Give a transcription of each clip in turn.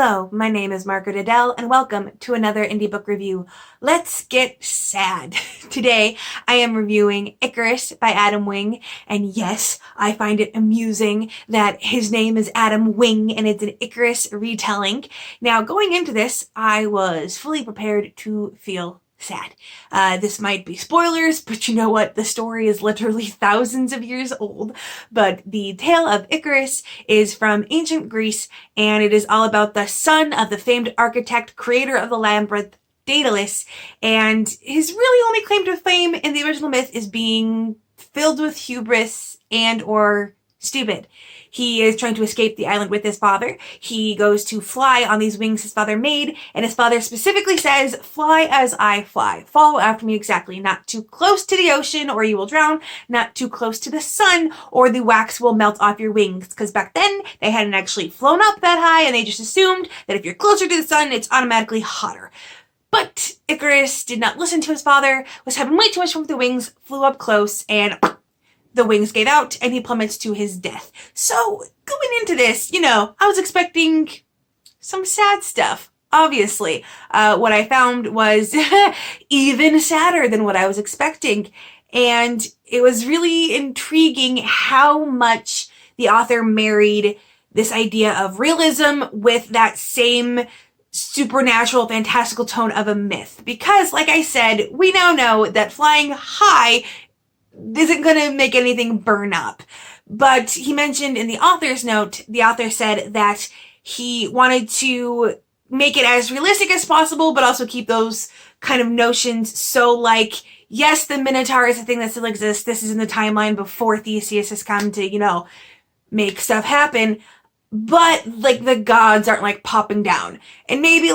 Hello, my name is Margaret Adele, and welcome to another indie book review. Let's get sad. Today, I am reviewing Icarus by Adam Wing, and yes, I find it amusing that his name is Adam Wing and it's an Icarus retelling. Now, going into this, I was fully prepared to feel sad. This might be spoilers, but you know what? The story is literally thousands of years old. But the tale of Icarus is from ancient Greece, and it is all about the son of the famed architect, creator of the labyrinth, Daedalus, and his really only claim to fame in the original myth is being filled with hubris and or stupid. He is trying to escape the island with his father. He goes to fly on these wings his father made, and his father specifically says, "Fly as I fly. Follow after me exactly. Not too close to the ocean or you will drown. Not too close to the sun or the wax will melt off your wings." Because back then, they hadn't actually flown up that high, and they just assumed that if you're closer to the sun, it's automatically hotter. But Icarus did not listen to his father, was having way too much fun with the wings, flew up close, and the wings gave out, and he plummets to his death. So, going into this, I was expecting some sad stuff, obviously. What I found was even sadder than what I was expecting. And it was really intriguing how much the author married this idea of realism with that same supernatural, fantastical tone of a myth. Because, like I said, we now know that flying high isn't going to make anything burn up. But he mentioned in the author's note, the author said that he wanted to make it as realistic as possible, but also keep those kind of notions so yes, the Minotaur is a thing that still exists. This is in the timeline before Theseus has come to, make stuff happen. But, the gods aren't, popping down. And maybe,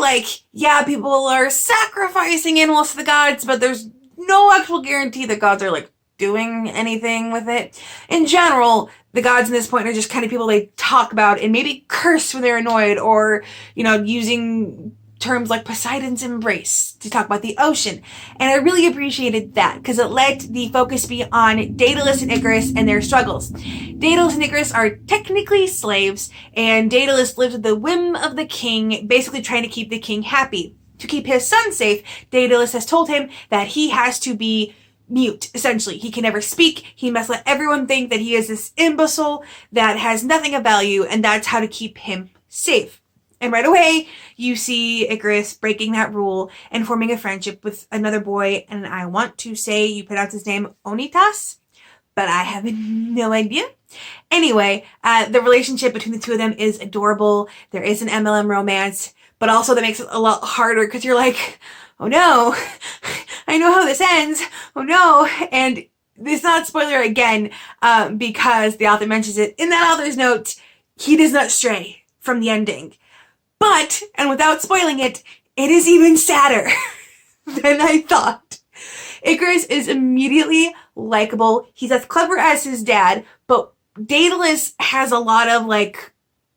people are sacrificing animals to the gods, but there's no actual guarantee the gods are, doing anything with it. In general, the gods in this point are just kind of people they talk about and maybe curse when they're annoyed, or, using terms like Poseidon's embrace to talk about the ocean. And I really appreciated that because it let the focus be on Daedalus and Icarus and their struggles. Daedalus and Icarus are technically slaves, and Daedalus lives at the whim of the king, basically trying to keep the king happy. To keep his son safe, Daedalus has told him that he has to be mute, essentially. He can never speak. He must let everyone think that he is this imbecile that has nothing of value, and that's how to keep him safe. And right away, you see Icarus breaking that rule and forming a friendship with another boy, and I want to say you pronounce his name Onitas, but I have no idea. Anyway, the relationship between the two of them is adorable. There is an MLM romance, but also that makes it a lot harder because you're like, oh no, I know how this ends. Oh no. And it's not a spoiler again, because the author mentions it in that author's note, he does not stray from the ending. But, and without spoiling it, it is even sadder than I thought. Icarus is immediately likable. He's as clever as his dad, but Daedalus has a lot of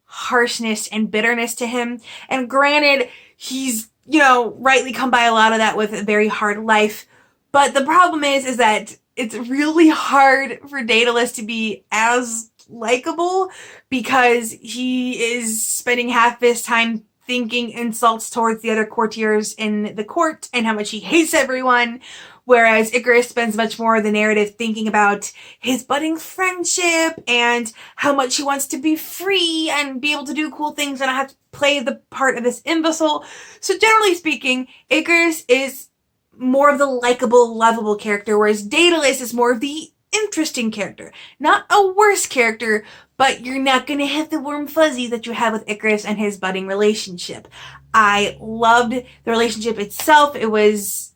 harshness and bitterness to him. And granted, he's rightly come by a lot of that with a very hard life. But the problem is that it's really hard for Daedalus to be as likable because he is spending half his time thinking insults towards the other courtiers in the court and how much he hates everyone. Whereas Icarus spends much more of the narrative thinking about his budding friendship and how much he wants to be free and be able to do cool things and not have to play the part of this imbecile. So generally speaking, Icarus is more of the likable, lovable character, whereas Daedalus is more of the interesting character. Not a worse character, but you're not going to have the warm fuzzies that you have with Icarus and his budding relationship. I loved the relationship itself. It was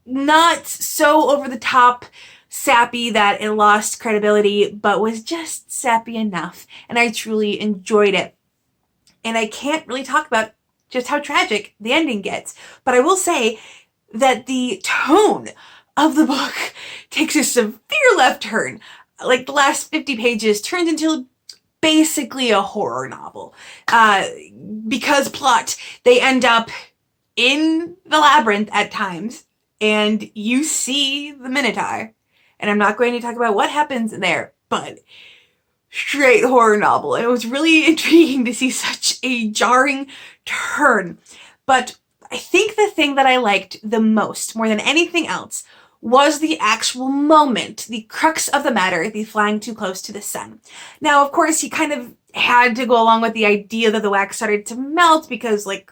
not so over the top sappy that it lost credibility, but was just sappy enough. And I truly enjoyed it. And I can't really talk about just how tragic the ending gets. But I will say that the tone of the book takes a severe left turn. The last 50 pages turns into basically a horror novel. Because plot, they end up in the labyrinth at times, and you see the Minotaur. And I'm not going to talk about what happens there, but straight horror novel. And it was really intriguing to see such a jarring turn. But I think the thing that I liked the most, more than anything else, was the actual moment, the crux of the matter, the flying too close to the sun. Now, of course, he kind of had to go along with the idea that the wax started to melt because, like,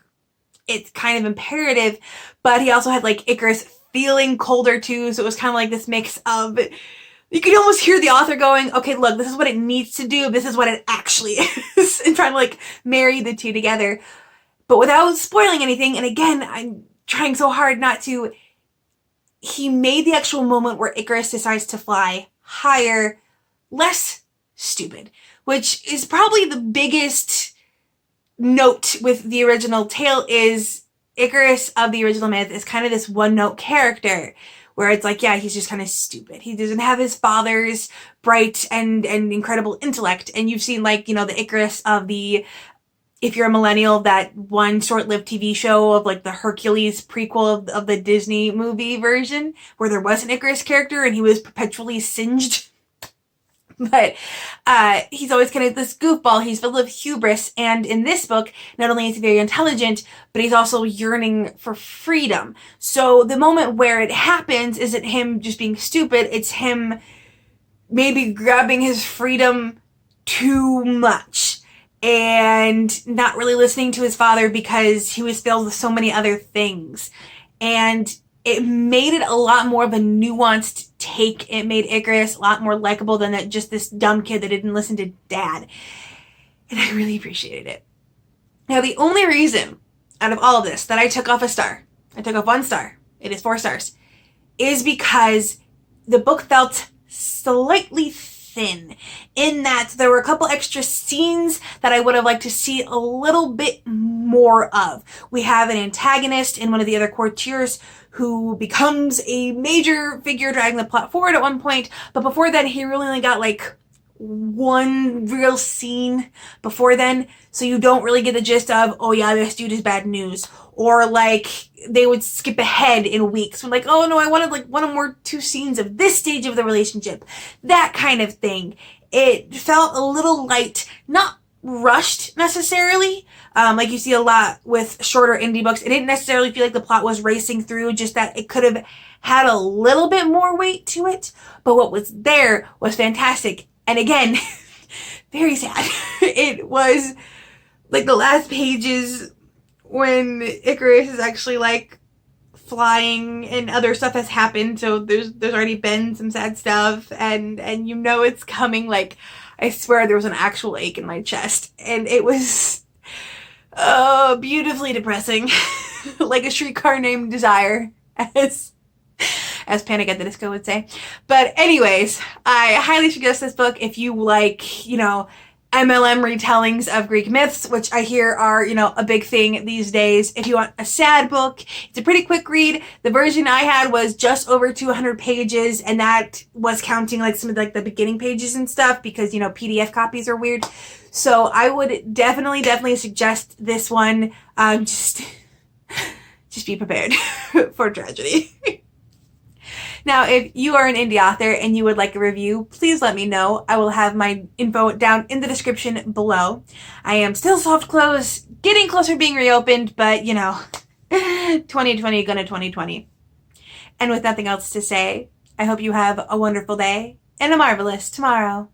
it's kind of imperative, but he also had, like, Icarus feeling colder too, so it was kind of like this mix of, you could almost hear the author going, okay, look, this is what it needs to do, this is what it actually is, and trying to, like, marry the two together. But without spoiling anything, and again, I'm trying so hard not to, he made the actual moment where Icarus decides to fly higher less stupid, which is probably the biggest note with the original tale. Is Icarus of the original myth is kind of this one-note character where it's like, yeah, he's just kind of stupid. He doesn't have his father's bright and incredible intellect. And you've seen, like, you know, the Icarus of the, if you're a millennial, that one short-lived TV show of, like, the Hercules prequel of the Disney movie version where there was an Icarus character and he was perpetually singed. But he's always kind of this goofball. He's full of hubris. And in this book, not only is he very intelligent, but he's also yearning for freedom. So the moment where it happens isn't him just being stupid. It's him maybe grabbing his freedom too much and not really listening to his father because he was filled with so many other things. And it made it a lot more of a nuanced take. It made Icarus a lot more likable than that just this dumb kid that didn't listen to dad. And I really appreciated it. Now, the only reason out of all of this that I took off a star, I took off 1 star, it is 4 stars, is because the book felt slightly thin, in that there were a couple extra scenes that I would have liked to see a little bit more of. We have an antagonist in one of the other courtiers who becomes a major figure driving the plot forward at one point, but before then he really only got like 1 real scene before then, so you don't really get the gist of, oh yeah, this dude is bad news. Or like they would skip ahead in weeks when, like, oh no, I wanted like 1 or more 2 scenes of this stage of the relationship. That kind of thing. It felt a little light, not rushed necessarily. Like you see a lot with shorter indie books. It didn't necessarily feel like the plot was racing through, just that it could have had a little bit more weight to it. But what was there was fantastic. And again, very sad. It was like the last pages when Icarus is actually like flying and other stuff has happened. So there's already been some sad stuff and you know it's coming. Like, I swear there was an actual ache in my chest and it was beautifully depressing. Like a streetcar named Desire, as Panic at the Disco would say. But anyways, I highly suggest this book if you like, you know, MLM retellings of Greek myths, which I hear are, you know, a big thing these days. If you want a sad book, it's a pretty quick read. The version I had was just over 200 pages, and that was counting like some of like the beginning pages and stuff because, you know, PDF copies are weird. So I would definitely suggest this one. Just be prepared for tragedy. Now, if you are an indie author and you would like a review, please let me know. I will have my info down in the description below. I am still soft closed, getting closer to being reopened, but you know, 2020 gonna 2020. And with nothing else to say, I hope you have a wonderful day and a marvelous tomorrow.